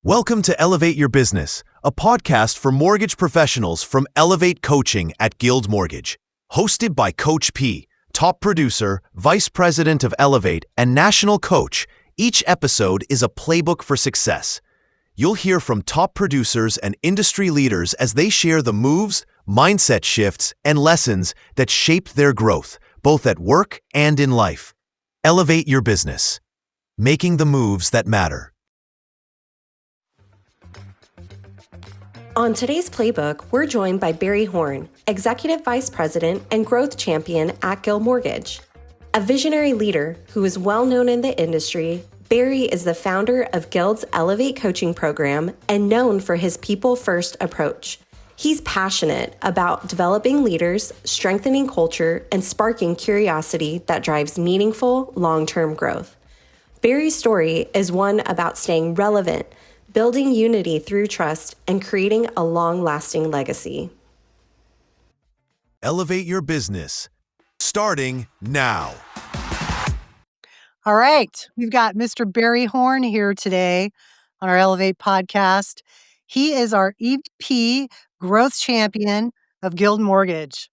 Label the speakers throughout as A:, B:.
A: Welcome to Elevate Your Business, a podcast for mortgage professionals from Elevate Coaching at Guild Mortgage. Hosted by Coach P, top producer, vice president of Elevate, and national coach, each episode is a playbook for success. You'll hear from top producers and industry leaders as they share the moves, mindset shifts, and lessons that shaped their growth, both at work and in life. Elevate your business, making the moves that matter.
B: On today's Playbook, we're joined by Barry Horn, Executive Vice President and Growth Champion at Guild Mortgage. A visionary leader who is well known in the industry, Barry is the founder of Guild's Elevate Coaching Program and known for his people-first approach. He's passionate about developing leaders, strengthening culture, and sparking curiosity that drives meaningful, long-term growth. Barry's story is one about staying relevant, building unity through trust, and creating a long-lasting legacy.
A: Elevate your business, starting now.
C: All right, we've got Mr. Barry Horn here today on our Elevate podcast. He is our EVP Growth Champion of Guild Mortgage.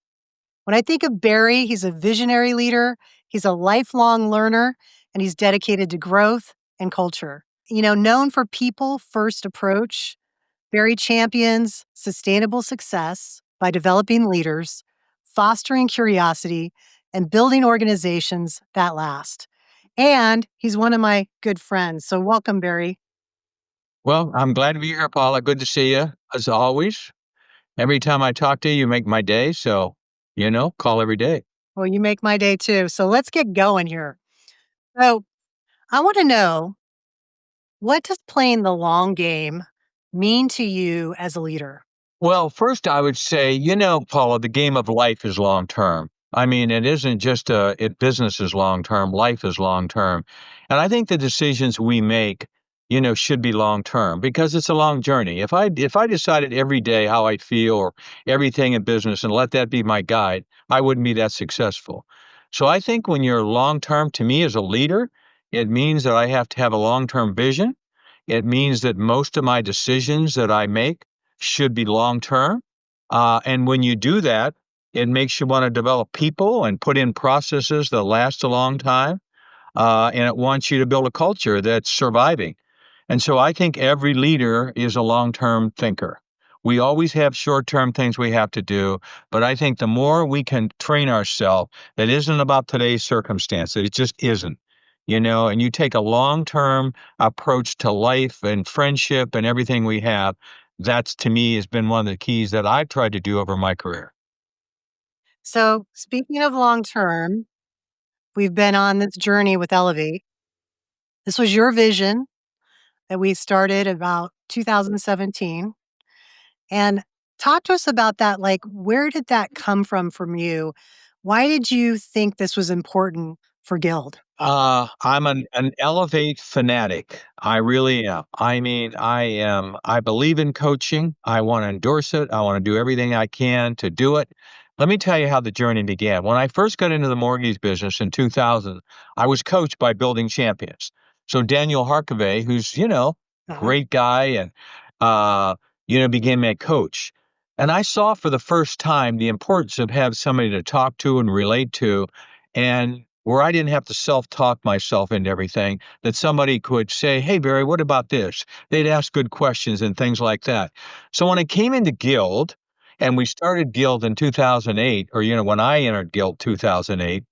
C: When I think of Barry, he's a visionary leader, he's a lifelong learner, and he's dedicated to growth and culture. Known for people-first approach, Barry champions sustainable success by developing leaders, fostering curiosity, and building organizations that last. And he's one of my good friends. So welcome, Barry.
D: Well, I'm glad to be here, Paula. Good to see you, as always. Every time I talk to you, you make my day. So, call every day.
C: Well, you make my day too. So let's get going here. So I want to know, what does playing the long game mean to you as a leader?
D: Well, first I would say, Paula, the game of life is long term. I mean, it isn't just business is long term, life is long term. And I think the decisions we make, should be long term because it's a long journey. If I decided every day how I feel or everything in business and let that be my guide, I wouldn't be that successful. So I think when you're long term, to me as a leader, it means that I have to have a long-term vision. It means that most of my decisions that I make should be long-term. And when you do that, it makes you want to develop people and put in processes that last a long time. And it wants you to build a culture that's surviving. And so I think every leader is a long-term thinker. We always have short-term things we have to do, but I think the more we can train ourselves, that isn't about today's circumstances. It just isn't. And you take a long-term approach to life and friendship and everything we have. That's, to me, has been one of the keys that I've tried to do over my career.
C: So speaking of long-term, we've been on this journey with Elevate. This was your vision that we started about 2017. And talk to us about that. Like, where did that come from you? Why did you think this was important for Guild?
D: I'm an Elevate fanatic. I really am. I mean, I believe in coaching. I want to endorse it. I want to do everything I can to do it. Let me tell you how the journey began. When I first got into the mortgage business in 2000, I was coached by building champions. So Daniel Harkavy, who's, great guy and, became my coach. And I saw for the first time the importance of having somebody to talk to and relate to, and where I didn't have to self-talk myself into everything, that somebody could say, hey, Barry, what about this? They'd ask good questions and things like that. So when I came into Guild, and we started Guild in 2008, or, when I entered Guild 2008,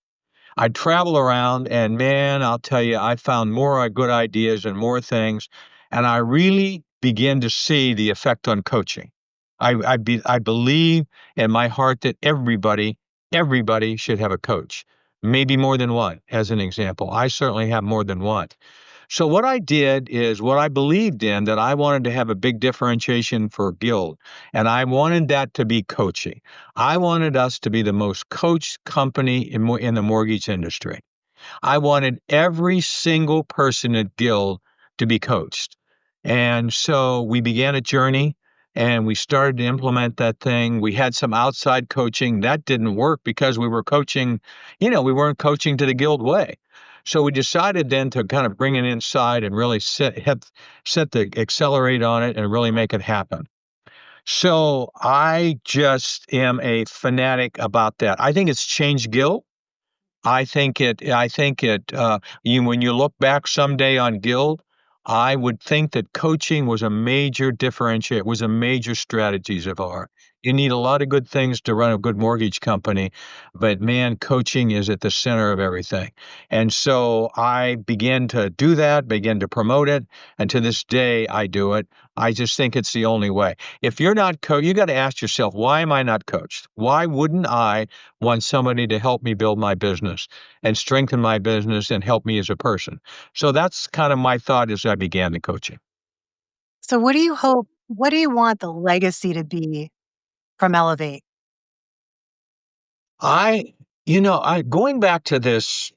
D: I'd travel around and, man, I'll tell you, I found more good ideas and more things, and I really began to see the effect on coaching. I believe in my heart that everybody should have a coach. Maybe more than one, as an example. I certainly have more than one. So what I did is what I believed in, that I wanted to have a big differentiation for Guild, and I wanted that to be coaching. I wanted us to be the most coached company in the mortgage industry. I wanted every single person at Guild to be coached. And so we began a journey. And we started to implement that thing. We had some outside coaching. That didn't work because we were coaching, we weren't coaching to the Guild way. So we decided then to kind of bring it inside and really set the accelerate on it and really make it happen. So I just am a fanatic about that. I think it's changed Guild. When you look back someday on Guild, I would think that coaching was a major differentiator, was a major strategies of ours. You need a lot of good things to run a good mortgage company, but man, coaching is at the center of everything. And so I began to do that, began to promote it, and to this day I do it. I just think it's the only way. If you're not you got to ask yourself, why am I not coached? Why wouldn't I want somebody to help me build my business and strengthen my business and help me as a person? So that's kind of my thought as I began the coaching.
C: So what do you want the legacy to be from Elevate?
D: I, going back to this,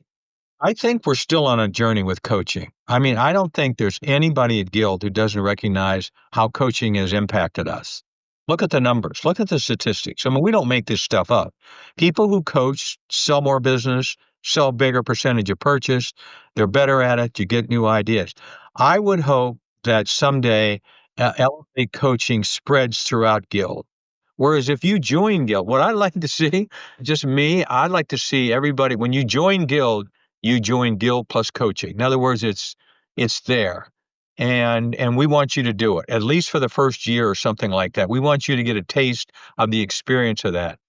D: I think we're still on a journey with coaching. I mean, I don't think there's anybody at Guild who doesn't recognize how coaching has impacted us. Look at the numbers, look at the statistics. I mean, we don't make this stuff up. People who coach sell more business, sell a bigger percentage of purchase, they're better at it, you get new ideas. I would hope that someday Elevate coaching spreads throughout Guild. Whereas if you join Guild, what I'd like to see, just me, I'd like to see everybody, when you join Guild, you join Guild plus coaching. In other words, it's there. And we want you to do it, at least for the first year or something like that. We want you to get a taste of the experience of that.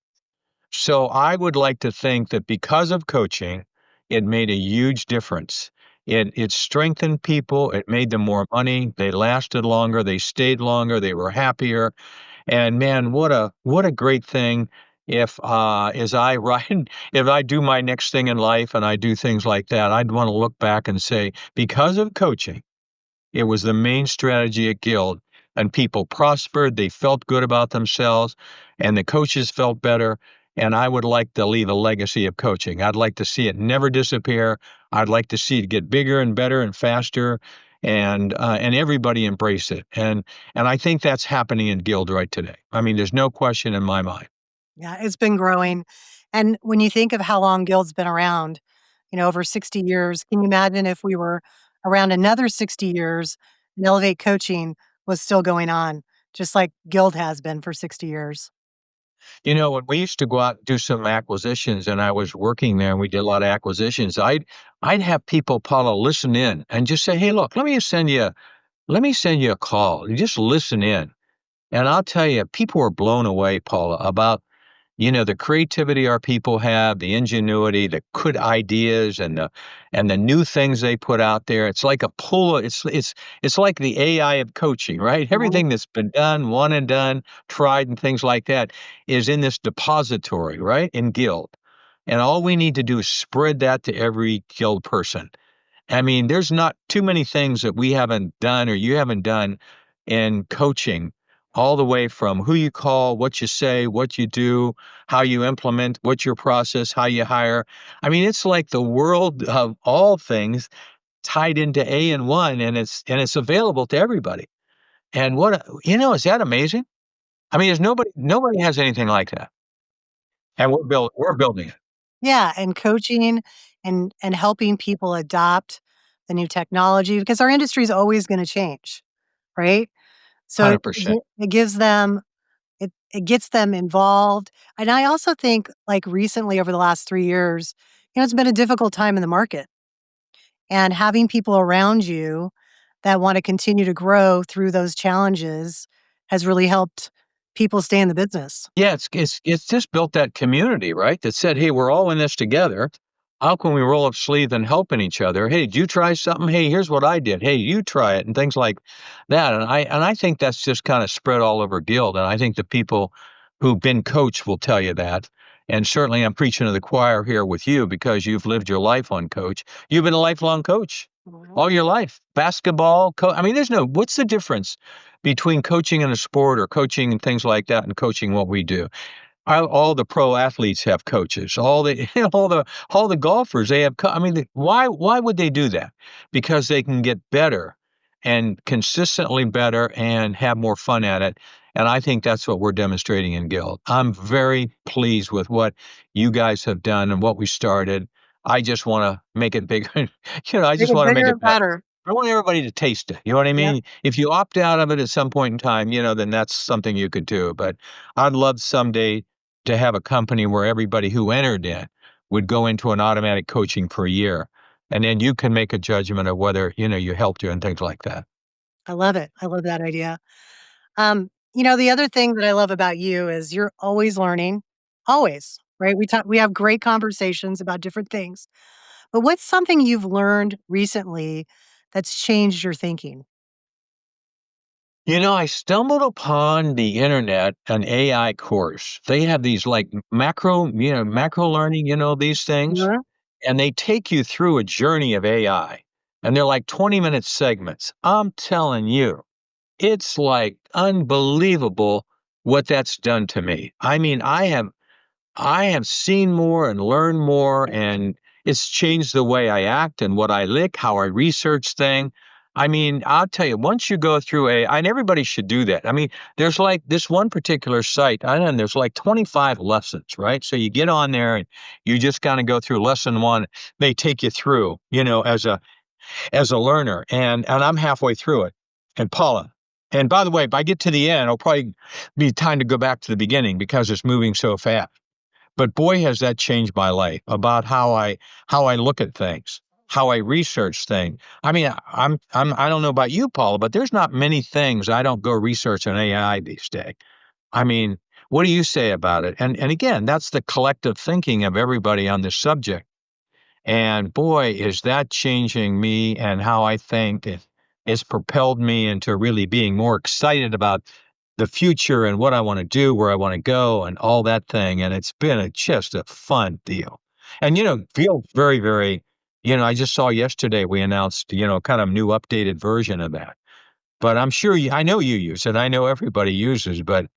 D: So I would like to think that because of coaching, it made a huge difference. It strengthened people, it made them more money, they lasted longer, they stayed longer, they were happier. And man, what a great thing if as I ride if I do my next thing in life and I do things like that, I'd want to look back and say, because of coaching, it was the main strategy at Guild, and people prospered, they felt good about themselves, and the coaches felt better. And I would like to leave a legacy of coaching. I'd like to see it never disappear. I'd like to see it get bigger and better and faster, and everybody embrace it. And I think that's happening in Guild right today. I mean, there's no question in my mind.
C: Yeah, it's been growing. And when you think of how long Guild's been around, over 60 years, can you imagine if we were around another 60 years and Elevate Coaching was still going on, just like Guild has been for 60 years?
D: When we used to go out and do some acquisitions, and I was working there, and we did a lot of acquisitions, I'd have people, Paula, listen in and just say, "Hey, look, let me send you a call. You just listen in." And I'll tell you, people were blown away, Paula, about the creativity our people have, the ingenuity, the good ideas, and the new things they put out there. It's like a pool. It's like the AI of coaching, right?
C: Mhm.
D: Everything that's been done, one and done, tried, and things like that is in this depository, right, in Guild. And all we need to do is spread that to every Guild person. I mean, there's not too many things that we haven't done or you haven't done in coaching, all the way from who you call, what you say, what you do, how you implement, what's your process, how you hire. I mean, it's like the world of all things tied into A and one, and it's available to everybody. And is that amazing? I mean, there's nobody has anything like that. And we're building it.
C: Yeah, and coaching and helping people adopt the new technology because our industry is always going to change, right? So it,
D: 100%.
C: it gives them it gets them involved. And I also think like recently over the last 3 years, it's been a difficult time in the market. And having people around you that want to continue to grow through those challenges has really helped people stay in the business.
D: Yeah, it's just built that community, right? That said, "Hey, we're all in this together. How can we roll up sleeves and helping each other? Hey, did you try something? Hey, here's what I did. Hey, you try it," and things like that. And I think that's just kind of spread all over Guild. And I think the people who've been coached will tell you that. And certainly, I'm preaching to the choir here with you because you've lived your life on coach. You've been a lifelong coach
C: Mhm.
D: all your life. Basketball, I mean, what's the difference between coaching in a sport or coaching and things like that and coaching what we do? All the pro athletes have coaches. All the all the golfers, they have. I mean, why would they do that? Because they can get better and consistently better and have more fun at it. And I think that's what we're demonstrating in Guild. I'm very pleased with what you guys have done and what we started. I just want to make it bigger. I
C: Make
D: just
C: it
D: want to make
C: bigger
D: it
C: and
D: better.
C: better.
D: I want everybody to taste it. You know what I
C: Yep.
D: mean? If you opt out of it at some point in time, then that's something you could do. But I'd love someday to have a company where everybody who entered in would go into an automatic coaching for a year. And then you can make a judgment of whether, you helped you and things like that.
C: I love it. I love that idea. The other thing that I love about you is you're always learning, always, right? We have great conversations about different things. But what's something you've learned recently that's changed your thinking?
D: I stumbled upon the internet an AI course. They have these like macro learning, these things,
C: Yeah.
D: and they take you through a journey of AI. And they're like 20-minute segments. I'm telling you, it's like unbelievable what that's done to me. I mean, I have seen more and learned more, and it's changed the way I act and what I lick, how I research thing. I mean, I'll tell you, once you go through and everybody should do that. I mean, there's like this one particular site, and there's like 25 lessons, right? So you get on there and you just kind of go through lesson one. They take you through, as a learner, and I'm halfway through it. And Paula, and by the way, if I get to the end, it'll probably be time to go back to the beginning because it's moving so fast. But boy, has that changed my life about how I look at things, how I research things. I mean, I don't know about you, Paula, but there's not many things I don't go research on AI these days. I mean, what do you say about it? And again, that's the collective thinking of everybody on this subject. And boy, is that changing me and how I think. It's propelled me into really being more excited about the future and what I want to do, where I want to go, and all that thing. And it's been just a fun deal. And, feel very, very, I just saw yesterday we announced, kind of new updated version of that. But I'm sure I know you use it. I know everybody uses, but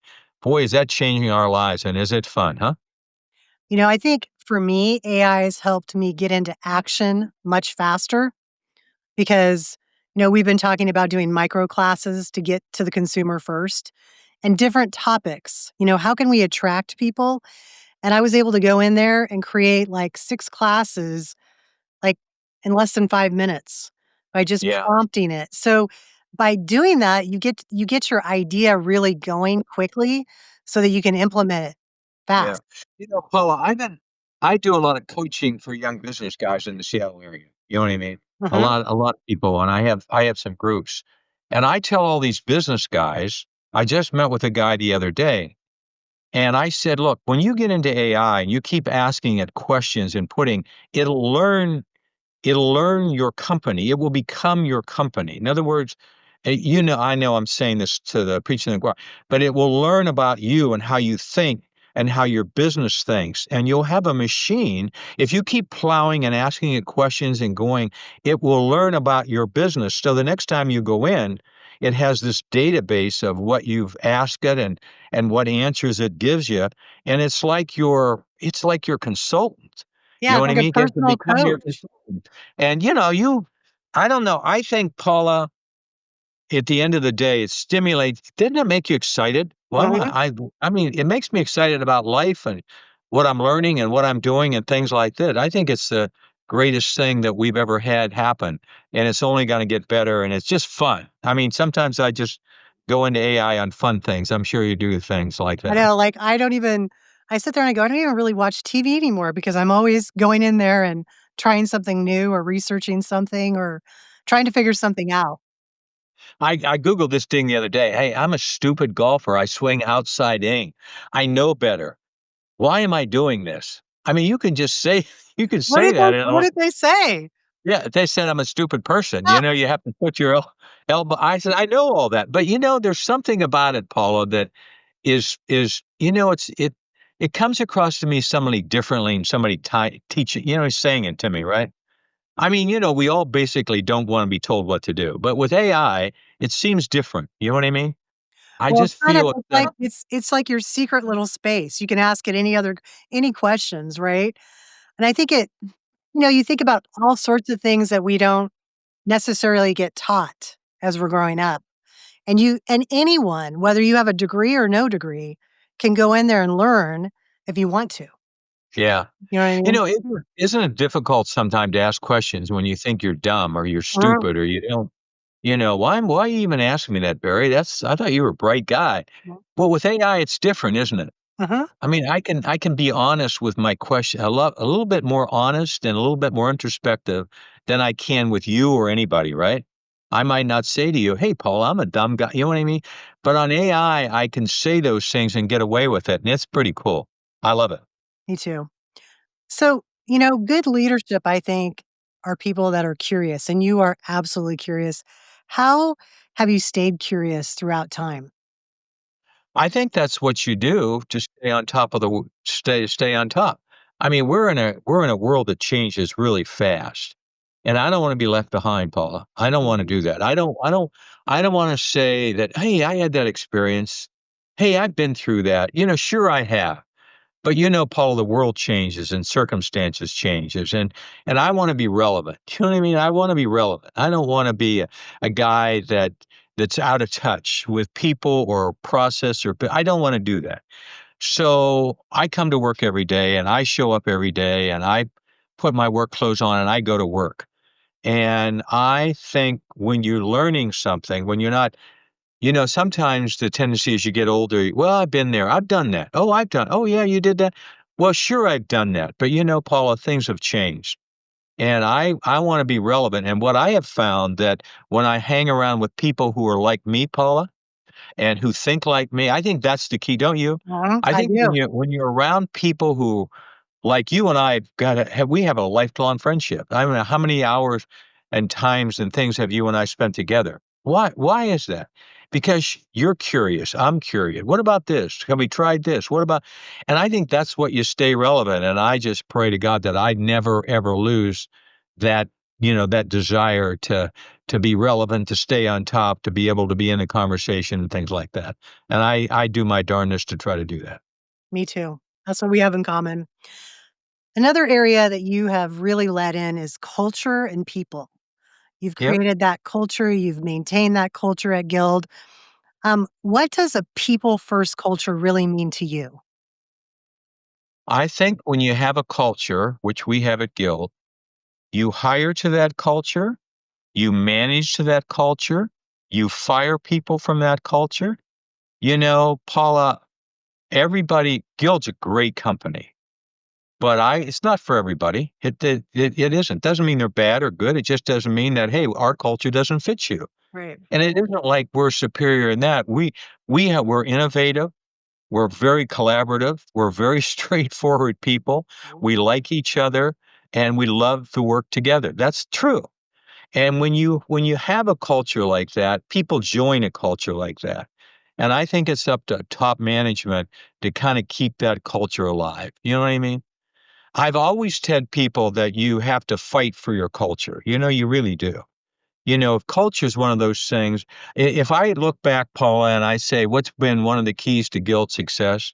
D: boy, is that changing our lives. And is it fun, huh?
C: I think for me, AI has helped me get into action much faster because, we've been talking about doing micro classes to get to the consumer first and different topics. How can we attract people? And I was able to go in there and create like 6 classes, like, in less than 5 minutes by just
D: Yeah.
C: prompting it. So, by doing that, you get your idea really going quickly so that you can implement it
D: Yeah.
C: fast.
D: Paula, I do a lot of coaching for young business guys in the Seattle area. You know what I mean? A
C: Mhm.
D: lot, a lot of people, and I have some groups. And I tell all these business guys, I just met with a guy the other day, and I said, look, when you get into AI and you keep asking it questions and it'll learn It'll learn your company. It will become your company. In other words, I know I'm saying this to the preaching the choir, but it will learn about you and how you think and how your business thinks. And you'll have a machine. If you keep plowing and asking it questions and going, it will learn about your business. So the next time you go in, it has this database of what you've asked it and what answers it gives you. And it's like your consultant. You
C: Yeah,
D: know
C: it's
D: what I
C: like a
D: mean? It can
C: personal
D: become your
C: coach.
D: consultant. And I don't know. I think, Paula, at the end of the day, it stimulates. Didn't it make you excited? Well,
C: Mhm.
D: I mean, it makes me excited about life and what I'm learning and what I'm doing and things like that. I think it's the greatest thing that we've ever had happen, and it's only going to get better. And it's just fun. I mean, sometimes I just go into AI on fun things. I'm sure you do things like
C: I
D: that.
C: know, like, I sit there and I go, "I don't even really watch TV anymore," because I'm always going in there and trying something new or researching something or trying to figure something out.
D: I Googled this thing the other day. Hey, I'm a stupid golfer. I swing outside in. I know better. Why am I doing this? I mean, you can just say you can say that, and
C: What did they say?
D: yeah, they said I'm a stupid person.
C: Ah,
D: You have to put your elbow. I said I know all that, but there's something about it, Paula, that is it comes across to me somebody differently, and somebody teaching, is saying it to me, right? I mean, we all basically don't want to be told what to do, but with AI, it seems different. You know what I mean? I
C: well,
D: just feel
C: it's like it's like your secret little space. You can ask it any questions, right? And I think you think about all sorts of things that we don't necessarily get taught as we're growing up. And anyone, whether you have a degree or no degree, can go in there and learn if you want to.
D: Yeah.
C: You know what I
D: You
C: mean?
D: know, isn't it difficult sometimes to ask questions when you think you're dumb or you're
C: Mhm,
D: stupid or you don't, why are you even asking me that, Barry? I thought you were a bright guy.
C: mhm,
D: Well, with AI, it's different, isn't it?
C: mhm.
D: I mean, I can be honest with my question, a little bit more honest and a little bit more introspective than I can with you or anybody, right? I might not say to you, "Hey, Paul, I'm a dumb guy." You know what I mean? But on AI, I can say those things and get away with it, and it's pretty cool. I love it.
C: Me too. So, good leadership, I think, are people that are curious, and you are absolutely curious. How have you stayed curious throughout time?
D: I think that's what you do to stay on top of the stay on top. I mean, we're in a world that changes really fast, and I don't want to be left behind, Paula. I don't want to
C: Mhm.
D: do that. I don't want to say that. Hey, I had that experience. Hey, I've been through that. Sure I have. But Paul, the world changes and circumstances changes, and I want to be relevant. You know what I mean? I want to be relevant. I don't want to be a guy that's out of touch with people or process I don't want to do that. So I come to work every day and I show up every day and I put my work clothes on and I go to work. And I think when you're learning something, when you're not sometimes the tendency as you get older, well, I've been there. I've done that. Oh, oh, yeah, you did that. Well, sure, I've done that. But Paula, things have changed. And I want to be relevant. And what I have found that when I hang around with people who are like me, Paula, and who think like me, I think that's the key, don't you?
C: Mhm,
D: I
C: I
D: think when
C: do.
D: you're around people who like you and I we have a lifelong friendship. I don't know how many hours and times and things have you and I spent together. Why is that? Because you're curious, I'm curious. What about this? Have we tried this? What about and I think that's what you stay relevant. And I just pray to God that I never ever lose that, that desire to be relevant, to stay on top, to be able to be in a conversation and things like that. And I do my darndest to try to do that.
C: Me too. That's what we have in common. Another area that you have really led in is culture and people. You've
D: Yep.
C: created that culture, you've maintained that culture at Guild. What does a people first culture really mean to you?
D: I think when you have a culture, which we have at Guild, you hire to that culture, you manage to that culture, you fire people from that culture. Paula, Guild's a great company, but it's not for everybody. It isn't. Doesn't mean they're bad or good. It just doesn't mean that, hey, our culture doesn't fit you.
C: Right.
D: And it isn't like we're superior in that. We're innovative. We're very collaborative. We're very straightforward people.
C: Mhm.
D: We like each other and we love to work together. That's true. And when you have a culture like that, people join a culture like that. And I think it's up to top management to kind of keep that culture alive. You know what I mean? I've always told people that you have to fight for your culture. You really do. Culture is one of those things. If I look back, Paula, and I say, what's been one of the keys to guild success?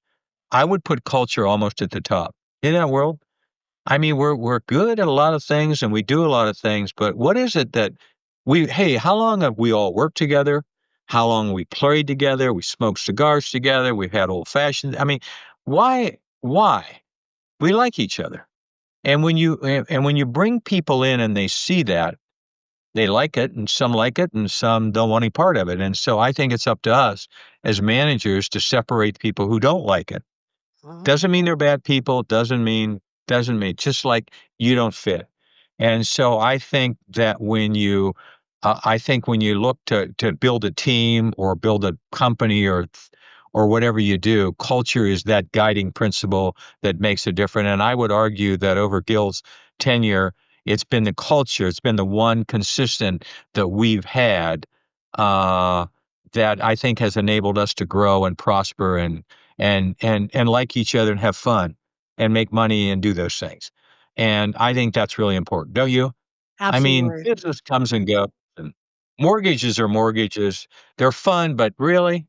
D: I would put culture almost at the top. In that world, I mean, we're good at a lot of things and we do a lot of things, but what is it that hey, how long have we all worked together? How long we played together? We smoked cigars together. We've had old fashioned. I mean, why? We like each other. And when you bring people in and they see that, they like it and some don't want any part of it. And so I think it's up to us as managers to separate people who don't like it.
C: Mhm.
D: Doesn't mean they're bad people, doesn't mean just like you don't fit. And so I think when you look to build a team or build a company or whatever you do, culture is that guiding principle that makes a difference. And I would argue that over Gil's tenure, it's been the culture, it's been the one consistent that we've had uh, that I think has enabled us to grow and prosper and like each other and have fun and make money and do those things. And I think that's really important, don't you? I mean,
C: Absolutely.
D: business comes and goes, and mortgages are mortgages. They're fun, but really,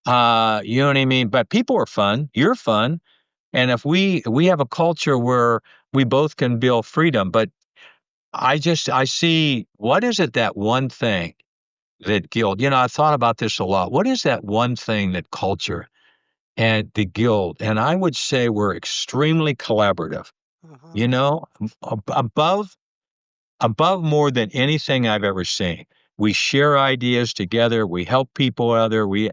D: you know what I mean? But people are fun. You're fun. And if we have a culture where we both can build freedom, but I see what is it that one thing that guild, I thought about this a lot. What is that one thing that culture at the Guild, and I would say we're extremely collaborative.
C: Mhm.
D: You know, above more than anything I've ever seen. We share ideas together. We help people other. We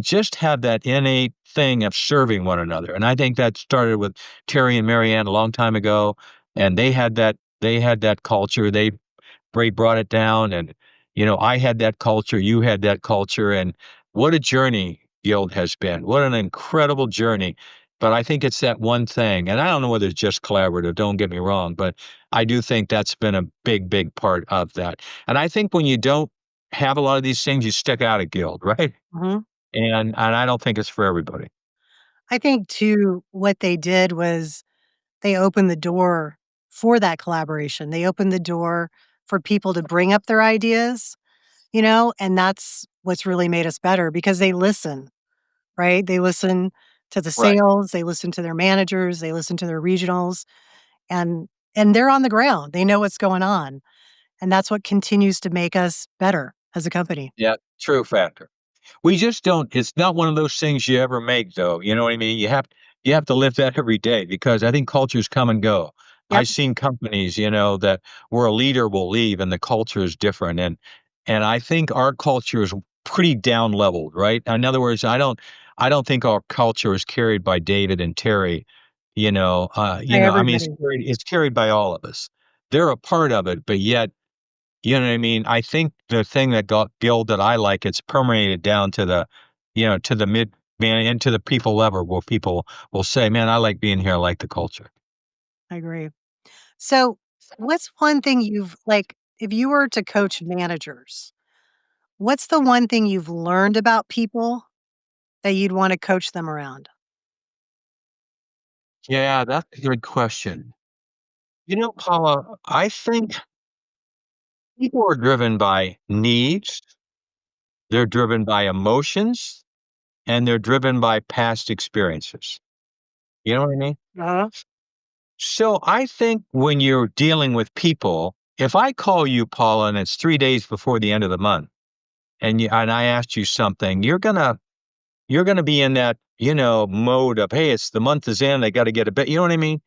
D: just have that innate thing of serving one another, and I think that started with Terry and Marianne a long time ago, and they had that culture. Bray brought it down, and I had that culture, you had that culture, and what a journey Guild has been. What an incredible journey. But I think it's that one thing, and I don't know whether it's just collaborative, don't get me wrong, but I do think that's been a big, big part of that. And I think when you don't have a lot of these things, you stick out of Guild, right?
C: Mhm.
D: And I don't think it's for everybody.
C: I think too, what they did was they opened the door for that collaboration. They opened the door for people to bring up their ideas, and that's what's really made us better because they listen, right? They listen to the
D: Right.
C: sales, they listen to their managers, they listen to their regionals, and they're on the ground. They know what's going on, and that's what continues to make us better as a company.
D: Yeah, true factor. We just don't it's not one of those things you ever make though, you know what I mean? You have to live that every day because I think cultures come and go.
C: Yep,
D: I've seen companies, that where a leader will leave and the culture is different and I think our culture is pretty down leveled, right? In other words, I don't think our culture is carried by David and Terry,
C: by
D: I mean
C: everybody.
D: it's carried by all of us. They're a part of it, but yet you know what I mean? I think the thing that got Guild that I like, it's permeated down to the mid man into the people level where people will say, "Man, I like being here. I like the culture."
C: I agree. So, what's one thing if you were to coach managers, what's the one thing you've learned about people that you'd wanna coach them around?
D: Yeah, that's a good question. Paula, I think people are driven by needs, they're driven by emotions, and they're driven by past experiences. You know what I mean?
C: Uh-huh.
D: So I think when you're dealing with people, if I call you, Paula, and it's 3 days before the end of the month, and I asked you something, you're gonna be in that, mode of, hey, it's the month is in, I gotta get a bit, you know what I mean?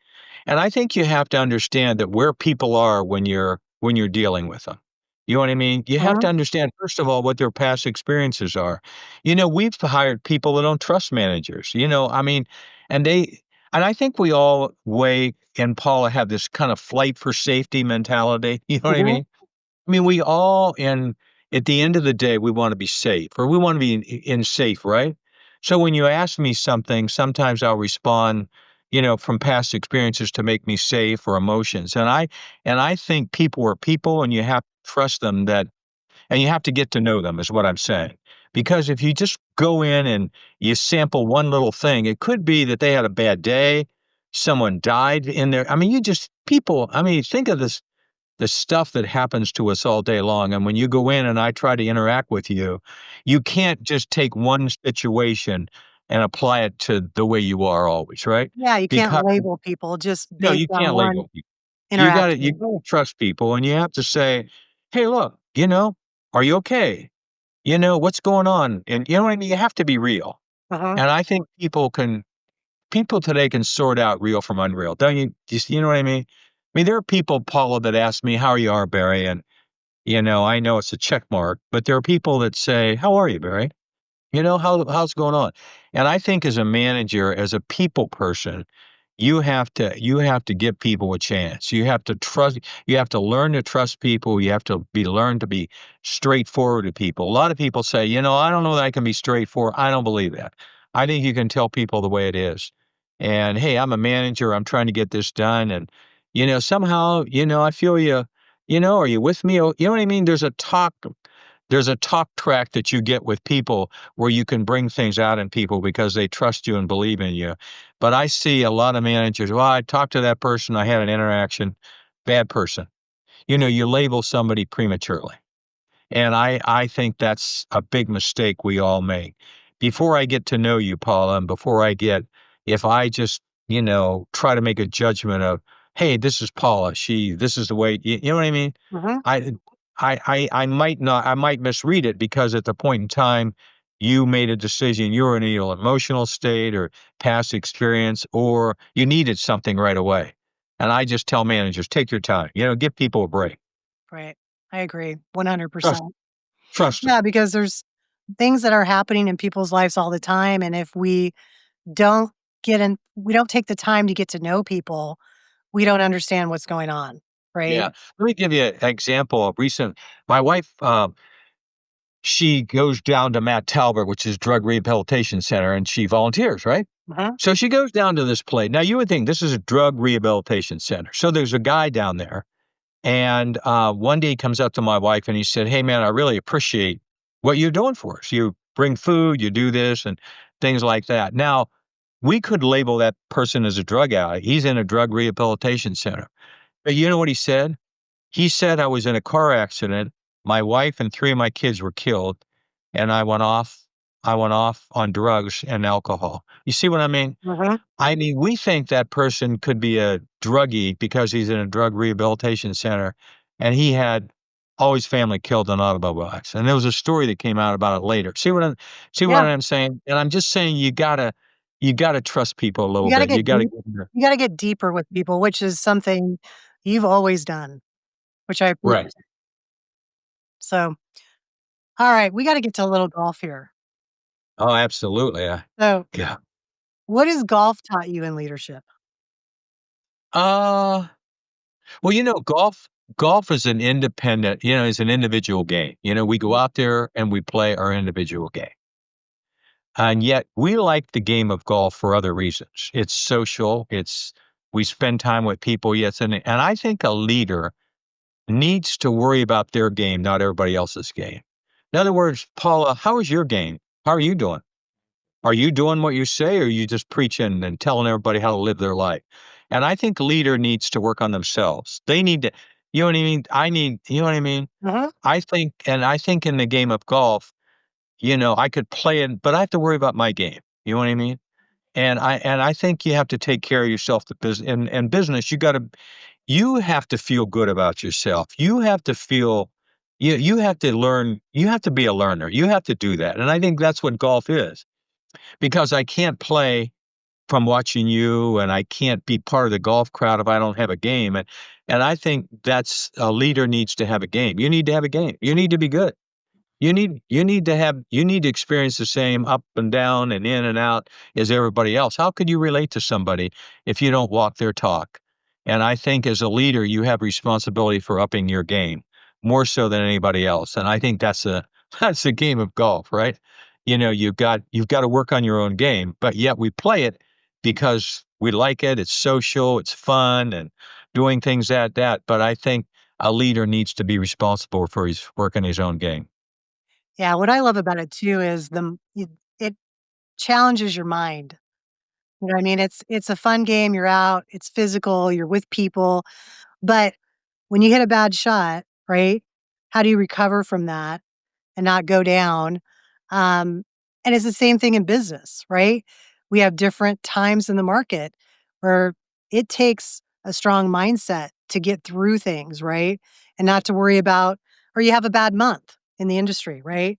D: And I think you have to understand that where people are when you're dealing with them. You know what I mean? You have
C: Uh-huh.
D: to understand, first of all, what their past experiences are. We've hired people that don't trust managers, I mean, and they and I think we all way and Paula have this kind of flight for safety mentality. You know what I
C: Mhm.
D: mean? I mean, we all in at the end of the day, we want to be safe or we want to be in safe, right? So when you ask me something, sometimes I'll respond, from past experiences to make me safe or emotions. And I think people are people and you have to trust them and you have to get to know them is what I'm saying. Because if you just go in and you sample one little thing, it could be that they had a bad day, someone died in there. I mean, I mean, think of this the stuff that happens to us all day long. And when you go in and I try to interact with you, you can't just take one situation and apply it to the way you are always, right?
C: Yeah, you can't
D: Because
C: label people just
D: no,
C: based
D: you
C: on
D: can't
C: one
D: label people. You
C: interaction.
D: gotta trust people and you have to say, hey, look, are you okay? What's going on? And you know what I mean? You have to be real.
C: Uh-huh.
D: And I think people today can sort out real from unreal. Don't you? Just you know what I mean? I mean, there are people, Paula, that ask me, "How you are, Barry?" And I know it's a check mark, but there are people that say, "How are you, Barry?" How's going on? And I think as a manager, as a people person, you have to give people a chance. You have to learn to trust people. You have to learn to be straightforward to people. A lot of people say, I don't know that I can be straightforward. I don't believe that. I think you can tell people the way it is. And hey, I'm a manager. I'm trying to get this done. And somehow, I feel you, are you with me? Oh, you know what I mean? There's a talk track that you get with people where you can bring things out in people because they trust you and believe in you. But I see a lot of managers, well, I talked to that person, I had an interaction, bad person. You label somebody prematurely. And I think that's a big mistake we all make. Before I get to know you, Paula, and if I just, try to make a judgment of, hey, this is Paula, this is the way, you know what I mean?
C: Mhm.
D: I, I might not, I might misread it because at the point in time, you made a decision, you were in an emotional state or past experience, or you needed something right away. And I just tell managers, take your time, give people a break.
C: Right. I agree
D: Trust,
C: 100%.
D: trust them.
C: Yeah, because there's things that are happening in people's lives all the time, and if don't we don't take the time to get to know people, we don't understand what's going on, right?
D: Yeah. Let me give you an example of recent. My wife, she goes down to Matt Talbot, which is drug rehabilitation center, and she volunteers, right?
C: Mhm.
D: So she goes down to this place. Now you would think this is a drug rehabilitation center. So there's a guy down there. And one day he comes up to my wife and he said, "Hey man, I really appreciate what you're doing for us. You bring food, you do this and things like that." Now, we could label that person as a drug addict. He's in a drug rehabilitation center. But you know what he said? He said, "I was in a car accident. My wife and 3 of my kids were killed, and I went off on drugs and alcohol." You see what I mean?
C: Mhm.
D: I mean, we think that person could be a druggie because he's in a drug rehabilitation center, and he had all his family killed in an automobile accident. And there was a story that came out about it later. See what
C: Yeah.
D: I'm saying? And I'm just saying you gotta trust people a
C: You
D: little
C: gotta
D: bit. You
C: get
D: gotta
C: deep
D: give them the
C: you gotta get deeper with people, which is something you've always done, which I appreciate.
D: right.
C: So, all right, we gotta get to a little golf here.
D: Oh, absolutely.
C: So,
D: Yeah.
C: what has golf taught you in leadership?
D: Uh, well, golf is an independent, is an individual game. We go
C: Mhm.
D: out there and we play our individual game. And yet we like the game of golf for other reasons. It's social. We spend time with people. Yes. And I think a leader needs to worry about their game, not everybody else's game. In other words, Paula, how is your game? How are you doing? Are you doing what you say, or are you just preaching and telling everybody how to live their life? And I think a leader needs to work on themselves. They need to, you know what I mean? You know what I mean?
C: Mhm.
D: I think in the game of golf, I could play it, but I have to worry about my game. You know what I mean? And I think you have to take care of yourself. In business, you have to feel good about yourself. You have to learn. You have to be a learner. You have to do that. And I think that's what golf is, because I can't play from watching you, and I can't be part of the golf crowd if I don't have a game. And I think that's a leader needs to have a game. You need to have a game. You need to be good. You need to experience the same up and down and in and out as everybody else. How could you relate to somebody if you don't walk their talk? And I think as a leader, you have responsibility for upping your game more so than anybody else. And I think that's a that's the game of golf, right? You've got to work on your own game, but yet we play it because we like it. It's social, it's fun, and doing things at that. But I think a leader needs to be responsible for his work in his own game.
C: Yeah, what I love about it too is it challenges your mind. You know what I mean? It's a fun game, you're out, it's physical, you're with people, but when you hit a bad shot, right? How do you recover from that and not go down? Um, and it's the same thing in business, right? We have different times in the market where it takes a strong mindset to get through things, right? And not to worry about, or you have a bad month in the industry, right?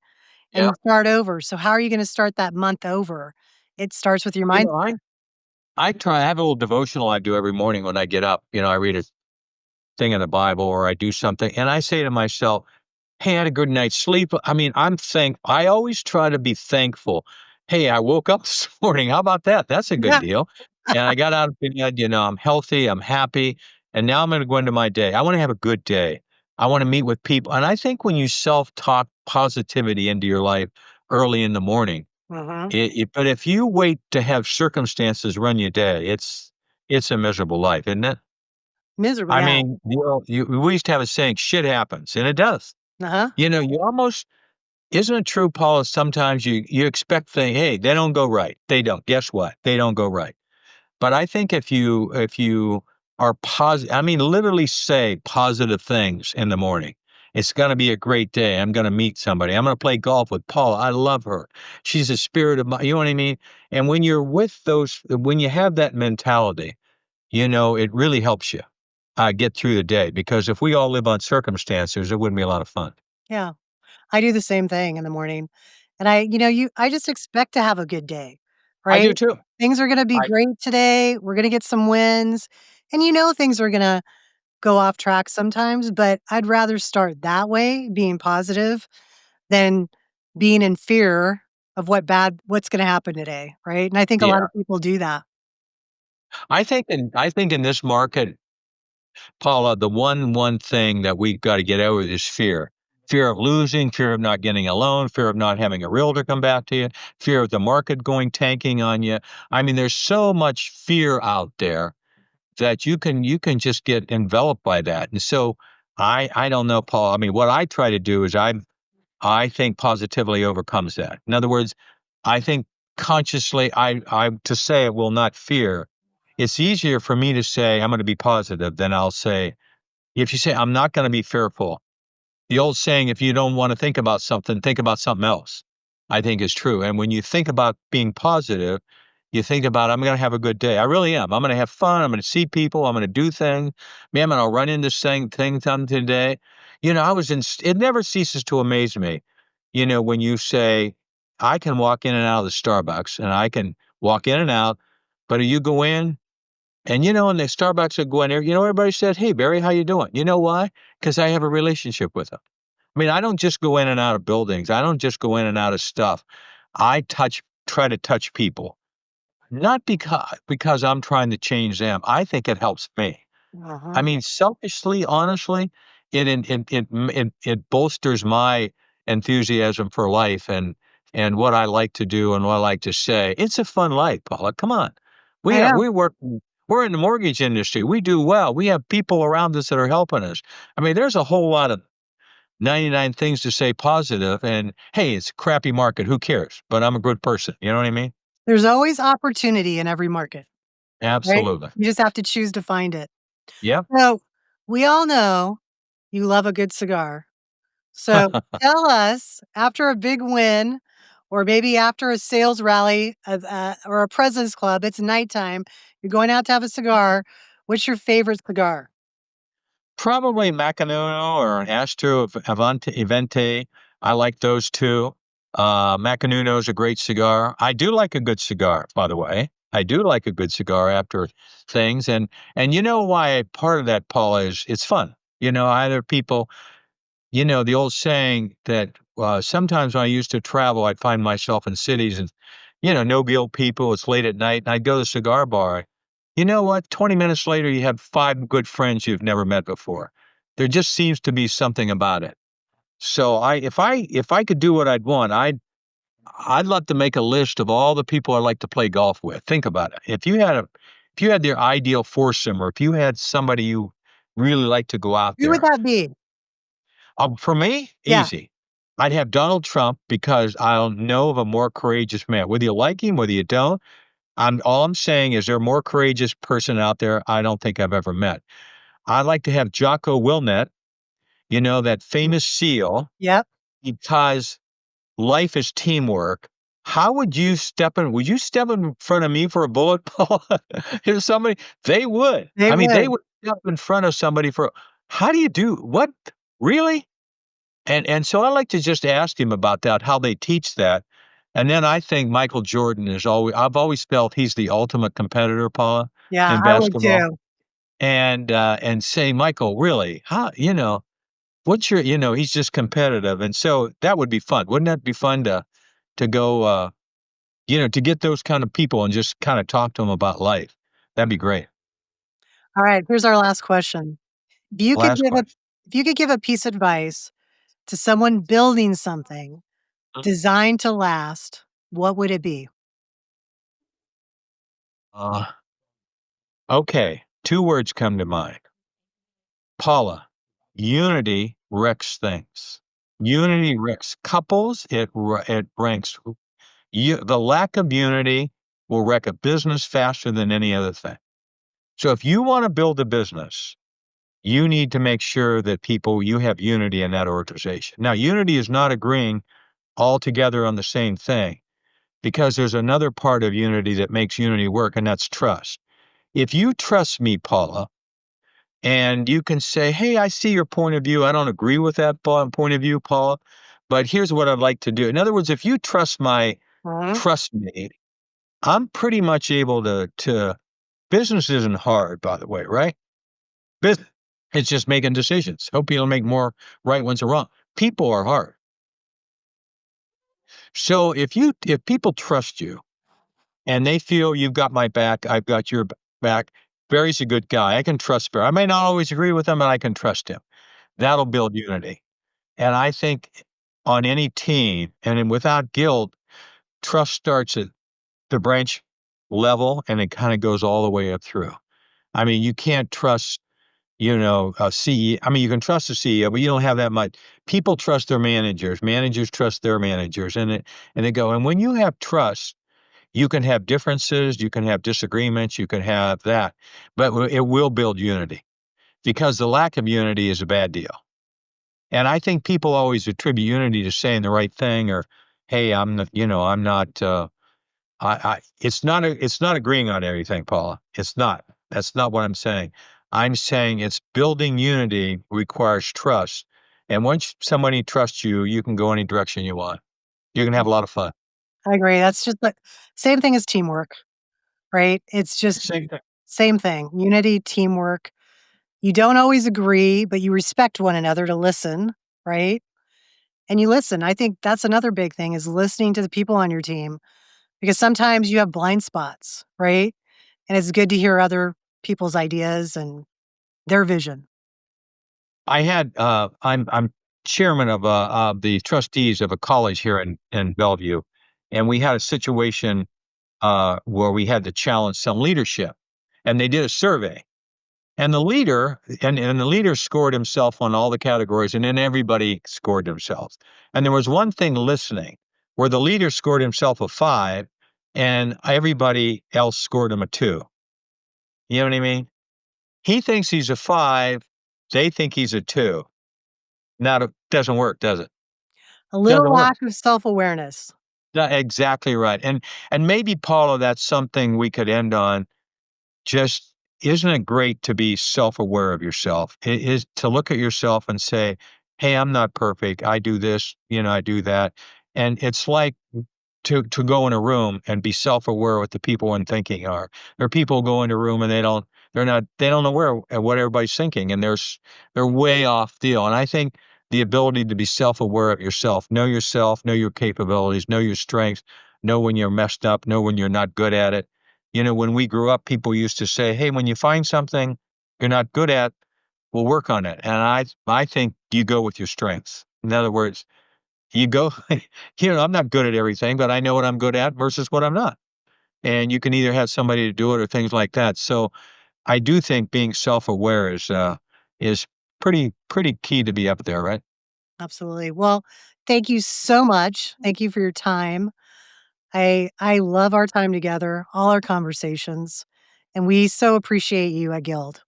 C: And
D: Yeah.
C: you start over. So how are you going to start that month over? It starts with your
D: You
C: mind.
D: know, I have a little devotional I do every morning when I get up. I read a thing in the Bible or I do something, and I say to myself, "Hey, I had a good night's sleep." I mean, I always try to be thankful. "Hey, I woke up this morning. How about that? That's a good
C: Yeah.
D: deal. And I got out of bed, I'm healthy, I'm happy, and now I'm gonna go into my day. I wanna have a good day. I wanna meet with people." And I think when you self-talk positivity into your life early in the morning,
C: Mhm.
D: but if you wait to have circumstances run your day, it's a miserable life, isn't it?
C: Miserable.
D: I
C: Yeah.
D: mean, we used to have a saying, "Shit happens," and it does.
C: Uh-huh.
D: You almost isn't it true, Paula? Sometimes you expect things, hey, they don't go right. They don't. Guess what? They don't go right. But I think if you are positive, I mean, literally say positive things in the morning. It's going to be a great day. I'm going to meet somebody. I'm going to play golf with Paula. I love her. She's a spirit of my, you know what I mean? And when you have that mentality, it really helps you get through the day, because if we all live on circumstances, it wouldn't be a lot of fun.
C: Yeah. I do the same thing in the morning. And I just expect to have a good day,
D: I
C: right?
D: do too.
C: Things are gonna be
D: I
C: great today. We're gonna get some wins. And things are gonna go off track sometimes, but I'd rather start that way, being positive, than being in fear of what's gonna happen today, right? And I think a lot
D: yeah.
C: of people do that.
D: I think in this market, Paula, the one thing that we've got to get over is fear. Fear of losing, fear of not getting a loan, fear of not having a realtor come back to you, fear of the market going tanking on you. I mean, there's so much fear out there that you can just get enveloped by that. And so I don't know, Paul. I mean, what I try to do is I think positively overcomes that. In other words, I think consciously I to say it will not fear. It's easier for me to say I'm going to be positive than I'll say if you say I'm not going to be fearful. The old saying, if you don't want to think about something else, I think is true. And when you think about being positive, you think about, I'm going to have a good day. I really am. I'm going to have fun. I'm going to see people. I'm going to do things. Man, I'm going to run into things on today. It never ceases to amaze me, when you say, I can walk in and out of the Starbucks and I can walk in and out, but you go in and in the Starbucks I go in there, everybody said, "Hey Barry, how you doing?" You know why? Because I have a relationship with them. I mean, I don't just go in and out of buildings. I don't just go in and out of stuff. Try to touch people, not because I'm trying to change them. I think it helps me. I
C: Uh-huh.
D: mean, selfishly, honestly, it bolsters my enthusiasm for life and what I like to do and what I like to say. It's a fun life, Paula. Come on,
C: I know.
D: we work. We're in the mortgage industry. We do well. We have people around us that are helping us. I mean, there's a whole lot of 99 things to say positive, and hey, it's a crappy market. Who cares? But I'm a good person. You know what I mean?
C: There's always opportunity in every market, right?
D: Absolutely.
C: You just have to choose to find it.
D: Yeah.
C: So, we all know you love a good cigar. So, tell us, after a big win or maybe after a sales rally or a President's Club, it's nighttime, you're going out to have a cigar. What's your favorite cigar?
D: Probably Macanuno or an Astro Avante. I like those two. Macanuno is a great cigar. I do like a good cigar, by the way. I do like a good cigar after things, and you know why part of that, Paul, is it's fun. Either people, the old saying that sometimes when I used to travel, I'd find myself in cities and no real people. It's late at night, and I'd go to the cigar bar. You know what? 20 minutes later, you have five good friends you've never met before. There just seems to be something about it. So if I could do what I'd want, I'd love to make a list of all the people I like to play golf with. Think about it. If you had their ideal foursome, or if you had somebody you really like to go out
C: Who would
D: there,
C: that be?
D: for me,
C: Yeah.
D: easy. I'd have Donald Trump because I'll know of a more courageous man. Whether you like him, whether you don't, all I'm saying is there's a more courageous person out there I don't think I've ever met. I'd like to have Jocko Willnet, that famous SEAL,
C: Yep.
D: because life is teamwork. How would you step in? Would you step in front of me for a bullet, Paul? If somebody, they would.
C: They
D: I mean, they
C: would.
D: would step in front of somebody for. How do you do what? Really? And so I like to just ask him about that, how they teach that. And then I think Michael Jordan I've always felt he's the ultimate competitor, Paula,
C: Yeah,
D: in
C: I would
D: basketball.
C: too.
D: And say, Michael, really, how, what's your, he's just competitive. And so that would be fun. Wouldn't that be fun to go, to get those kind of people and just kind of talk to them about life? That'd be great.
C: All right, here's our last question. If you could
D: Last
C: give a
D: question.
C: if you could give a piece of advice to someone building something designed to last, what would it be?
D: Uh, okay. Two words come to mind. Paula, unity wrecks things. Unity wrecks couples. It ranks the lack of unity will wreck a business faster than any other thing. So if you want to build a business, you need to make sure that you have unity in that organization. Now, unity is not agreeing all together on the same thing, because there's another part of unity that makes unity work, and that's trust. If you trust me, Paula, and you can say, "Hey, I see your point of view. I don't agree with that point of view, Paula, But here's what I'd like to do. In other words, if you trust me, I'm pretty much able to business isn't hard, by the way, right? Business, it's just making decisions. Hope you'll make more right ones or wrong. People are hard. So if people trust you and they feel you've got my back, I've got your back, Barry's a good guy. I can trust Barry. I may not always agree with him, but I can trust him. That'll build unity. And I think on any team, and without guilt, trust starts at the branch level and it kind of goes all the way up through. I mean, you can't trust, a CEO. I mean, you can trust the CEO, but you don't have that much. People trust their managers. Managers trust their managers, and they go. And when you have trust, you can have differences, you can have disagreements, you can have that, but it will build unity, because the lack of unity is a bad deal. And I think people always attribute unity to saying the right thing, or, hey, I'm not. It's not agreeing on everything, Paula. It's not. That's not what I'm saying. I'm saying it's building unity requires trust. And once somebody trusts you, you can go any direction you want. You can have a lot of fun.
C: I agree. That's just the same thing as teamwork, right? It's just
D: Same thing.
C: same thing. Unity, teamwork. You don't always agree, but you respect one another to listen, right? And you listen. I think that's another big thing, is listening to the people on your team, because sometimes you have blind spots, right? And it's good to hear other people's ideas and their vision.
D: I'm chairman of the trustees of a college here in Bellevue, and we had a situation where we had to challenge some leadership, and they did a survey, and the leader scored himself on all the categories, and then everybody scored themselves. And there was one thing listening where the leader scored himself a 5, and everybody else scored him a 2. You know what I mean? He thinks he's a 5. They think he's a 2. Now, it doesn't work, does it?
C: A little
D: Doesn't work.
C: lack of self-awareness.
D: Exactly right. And maybe, Paula, that's something we could end on. Just, isn't it great to be self-aware of yourself? It is to look at yourself and say, hey, I'm not perfect. I do this, I do that. And it's like to go in a room and be self-aware what the people in thinking are. There are people go in a room and they don't know what everybody's thinking, and they're way off deal. And I think the ability to be self-aware of yourself, know your capabilities, know your strengths, know when you're messed up, know when you're not good at it. When we grew up, people used to say, hey, when you find something you're not good at, we'll work on it. And I think you go with your strengths. In other words, you go, I'm not good at everything, but I know what I'm good at versus what I'm not. And you can either have somebody to do it or things like that. So I do think being self-aware is pretty key to be up there, right?
C: Absolutely. Well, thank you so much. Thank you for your time. I love our time together, all our conversations, and we so appreciate you at Guild.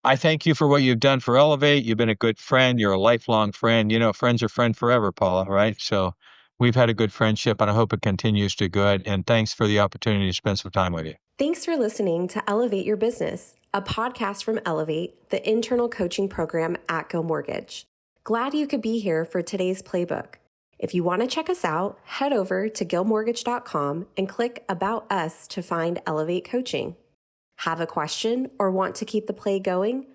D: I thank you for what you've done for Elevate. You've been a good friend. You're a lifelong friend. Friends are friend forever, Paula, right? So we've had a good friendship, and I hope it continues to good. And thanks for the opportunity to spend some time with you.
B: Thanks for listening to Elevate Your Business, a podcast from Elevate, the internal coaching program at Guild Mortgage. Glad you could be here for today's playbook. If you want to check us out, head over to guildmortgage.com and click About Us to find Elevate Coaching. Have a question or want to keep the play going?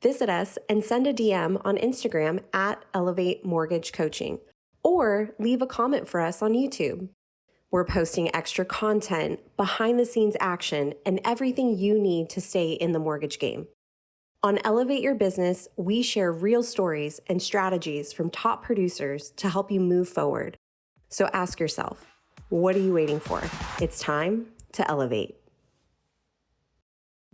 B: Visit us and send a DM on Instagram at Elevate Mortgage Coaching, or leave a comment for us on YouTube. We're posting extra content, behind-the-scenes action, and everything you need to stay in the mortgage game. On Elevate Your Business, we share real stories and strategies from top producers to help you move forward. So ask yourself, what are you waiting for? It's time to elevate.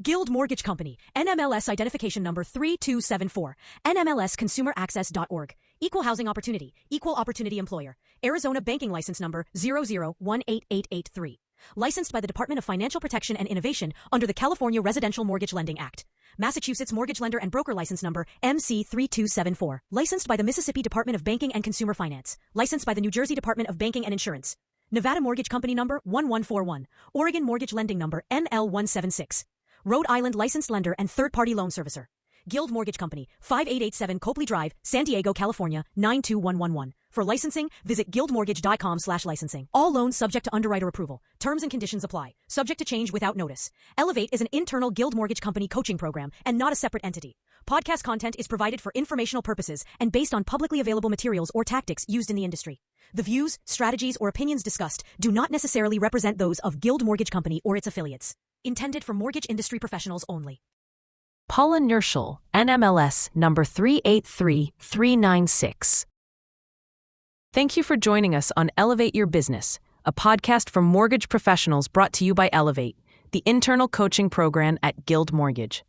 E: Guild Mortgage Company, NMLS identification number 3274, NMLSconsumeraccess.org, Equal Housing Opportunity, Equal Opportunity Employer, Arizona Banking License number 0018883. Licensed by the Department of Financial Protection and Innovation under the California Residential Mortgage Lending Act. Massachusetts Mortgage Lender and Broker License number MC3274. Licensed by the Mississippi Department of Banking and Consumer Finance. Licensed by the New Jersey Department of Banking and Insurance. Nevada Mortgage Company number 1141. Oregon Mortgage Lending number NL176. Rhode Island licensed lender and third-party loan servicer. Guild Mortgage Company, 5887 Copley Drive, San Diego, California, 92111. For licensing, visit guildmortgage.com/licensing. All loans subject to underwriter approval. Terms and conditions apply. Subject to change without notice. Elevate is an internal Guild Mortgage Company coaching program and not a separate entity. Podcast content is provided for informational purposes and based on publicly available materials or tactics used in the industry. The views, strategies, or opinions discussed do not necessarily represent those of Guild Mortgage Company or its affiliates. Intended for mortgage industry professionals only.
F: Paula Nirschl, NMLS number 383396. Thank you for joining us on Elevate Your Business, a podcast for mortgage professionals brought to you by Elevate, the internal coaching program at Guild Mortgage.